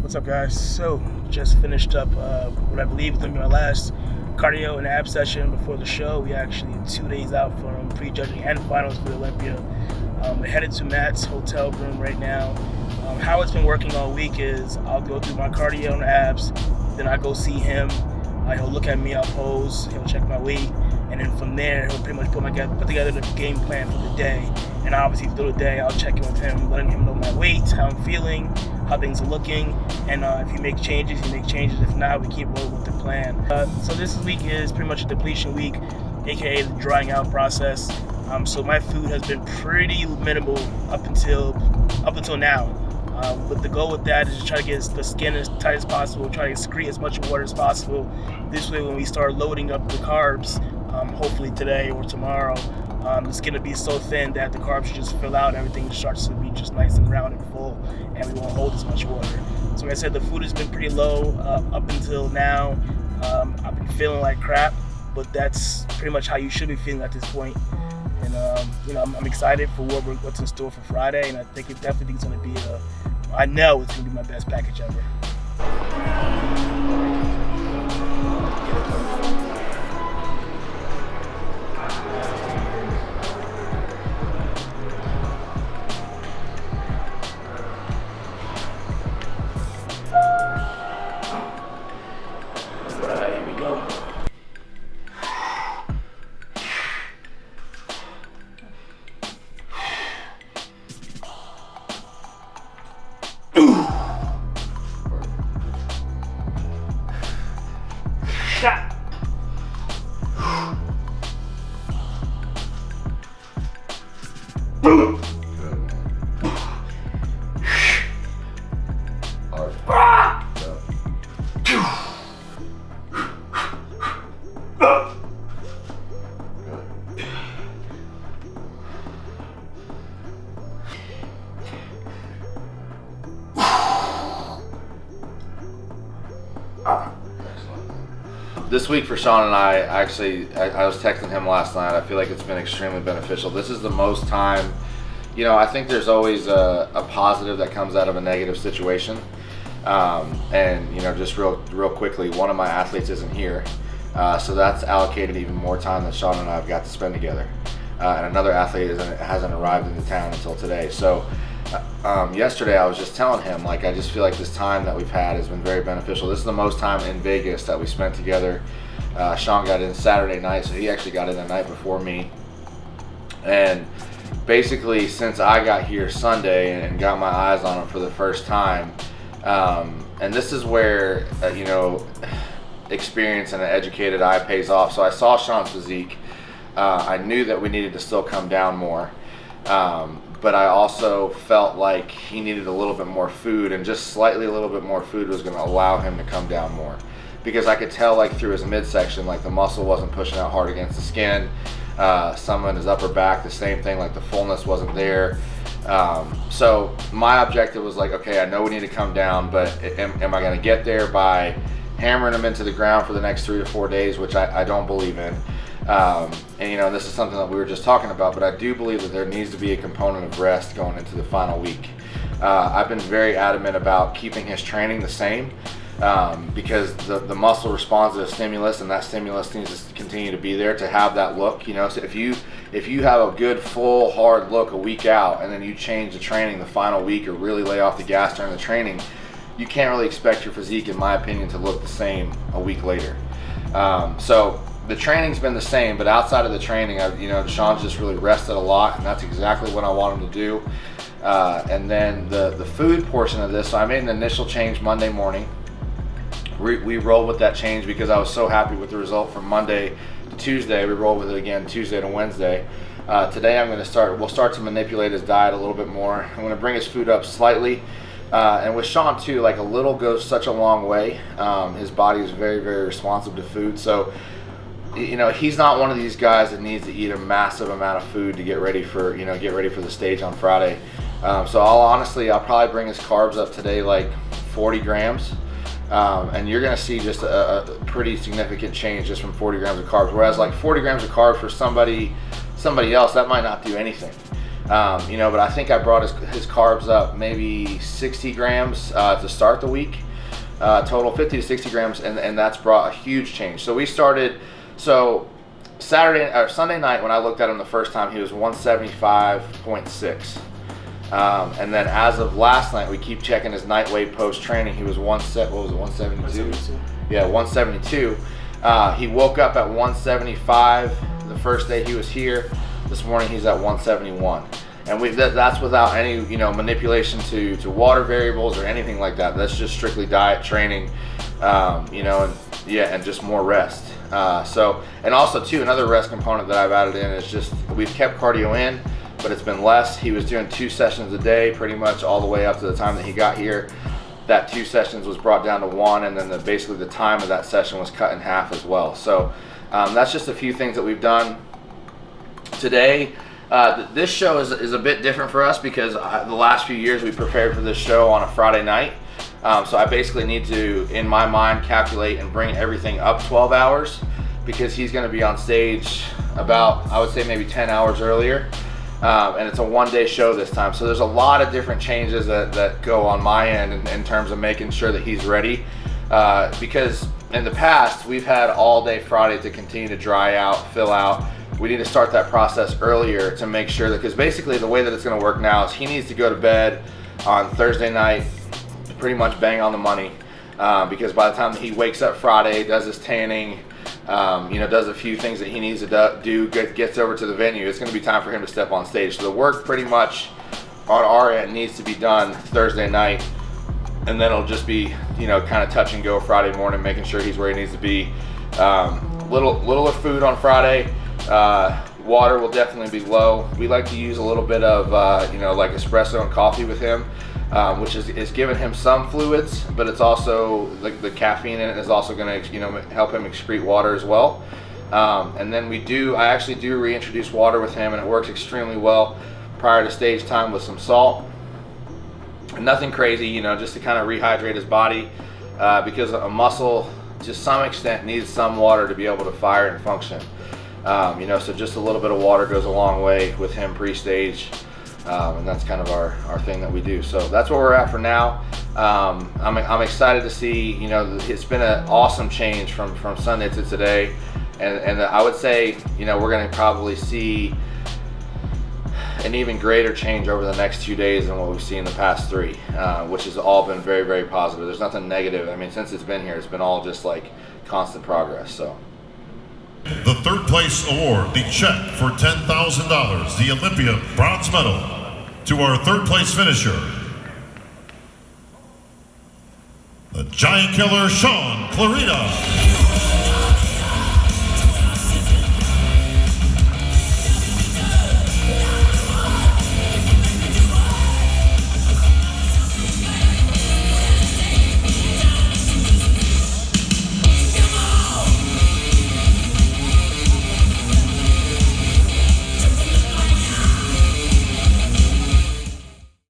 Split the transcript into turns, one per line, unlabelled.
What's up, guys? So, just finished up what I believe is going to be my last cardio and ab session before the show. We actually 2 days out from prejudging and finals for the Olympia. We're headed to Matt's hotel room right now. How it's been working all week is I'll go through my cardio and abs, then I go see him. He'll look at me, I'll pose, he'll check my weight, and then from there he'll pretty much put together the game plan for the day. And obviously through the day I'll check in with him, letting him know my weight, how I'm feeling, how things are looking, and if he makes changes, he makes changes. If not, we keep rolling with the plan. So this week is pretty much a depletion week, aka the drying out process. So my food has been pretty minimal up until now. But the goal with that is to try to get the skin as tight as possible, try to secrete as much water as possible. This way, when we start loading up the carbs, hopefully today or tomorrow, it's going to be so thin that the carbs should just fill out and everything starts to be just nice and round and full, and we won't hold as much water. So like I said, the food has been pretty low up until now. I've been feeling like crap, but that's pretty much how you should be feeling at this point. And I'm excited for what's in store for Friday, and I definitely think it's going to be I know it's going to be my best package ever. Here we go. Shot.
Good. Hard. This week for Shaun and I was texting him last night. I feel like it's been extremely beneficial. This is the most time, I think there's always a positive that comes out of a negative situation. And just real quickly, one of my athletes isn't here. So that's allocated even more time that Shaun and I have got to spend together. And another athlete hasn't arrived into town until today. So yesterday I was just telling him, I just feel like this time that we've had has been very beneficial. This is the most time in Vegas that we spent together. Shaun got in Saturday night, so he actually got in the night before me. And basically, since I got here Sunday and got my eyes on him for the first time, and this is where, experience and an educated eye pays off. So I saw Shaun's physique. I knew that we needed to still come down more. But I also felt like he needed a little bit more food, and just slightly a little bit more food was going to allow him to come down more. Because I could tell through his midsection, the muscle wasn't pushing out hard against the skin. Some in his upper back, the same thing, the fullness wasn't there. So my objective was okay, I know we need to come down, but am I going to get there by hammering him into the ground for the next 3 to 4 days, which I don't believe in. And this is something that we were just talking about, but I do believe that there needs to be a component of rest going into the final week. I've been very adamant about keeping his training the same, because the muscle responds to a stimulus, and that stimulus needs to continue to be there to have that look. So if you have a good full hard look a week out, and then you change the training the final week or really lay off the gas during the training, you can't really expect your physique, in my opinion, to look the same a week later. So the training's been the same, but outside of the training, Shaun's just really rested a lot, and that's exactly what I want him to do. And then the food portion of this, so I made an initial change Monday morning. We rolled with that change because I was so happy with the result from Monday to Tuesday. We rolled with it again Tuesday to Wednesday. Today we'll start to manipulate his diet a little bit more. I'm going to bring his food up slightly. And with Shaun too, a little goes such a long way. His body is very, very responsive to food. So, he's not one of these guys that needs to eat a massive amount of food to get ready for the stage on Friday. So I'll probably bring his carbs up today 40 grams. And you're going to see just a pretty significant change just from 40 grams of carbs. Whereas 40 grams of carbs for somebody else, that might not do anything. But I think I brought his carbs up maybe 60 grams to start the week, total 50 to 60 grams, and that's brought a huge change. So we started, Sunday night when I looked at him the first time, he was 175.6. And then as of last night, we keep checking his night weight post-training. He was 172? Yeah, 172. He woke up at 175 the first day he was here. This morning he's at 171. And that's without any, manipulation to water variables or anything like that. That's just strictly diet, training, and just more rest. And also too, another rest component that I've added in is just, we've kept cardio in, but it's been less. He was doing 2 sessions a day pretty much all the way up to the time that he got here. That 2 sessions was brought down to 1, and then basically the time of that session was cut in half as well. So that's just a few things that we've done today. This show is a bit different for us because the last few years we prepared for this show on a Friday night. So I basically need to, in my mind, calculate and bring everything up 12 hours because he's going to be on stage about, I would say, maybe 10 hours earlier. And it's a 1-day show this time. So there's a lot of different changes that go on my end in terms of making sure that he's ready. Because in the past, we've had all day Friday to continue to dry out, fill out. We need to start that process earlier to make sure that, because basically the way that it's going to work now is he needs to go to bed on Thursday night, pretty much bang on the money. Because by the time he wakes up Friday, does his tanning, does a few things that he needs to do, gets over to the venue, it's going to be time for him to step on stage. So the work pretty much on our end needs to be done Thursday night, and then it'll just be, kind of touch and go Friday morning, making sure he's where he needs to be. Little of food on Friday. Water will definitely be low. We like to use a little bit of, like espresso and coffee with him, which is giving him some fluids, but it's also the caffeine in it is also going to, help him excrete water as well. And then I actually do reintroduce water with him, and it works extremely well prior to stage time with some salt. Nothing crazy, just to kind of rehydrate his body, because a muscle, to some extent, needs some water to be able to fire and function. So just a little bit of water goes a long way with him pre-stage, and that's kind of our thing that we do. So that's where we're at for now. I'm excited to see, it's been an awesome change from Sunday to today, and I would say, we're going to probably see an even greater change over the next 2 days than what we've seen the past 3, which has all been very, very positive. There's nothing negative. I mean, since it's been here, it's been all just like constant progress. So.
The third place award, the check for $10,000, the Olympia bronze medal, to our third place finisher, the giant killer Shaun Clarida.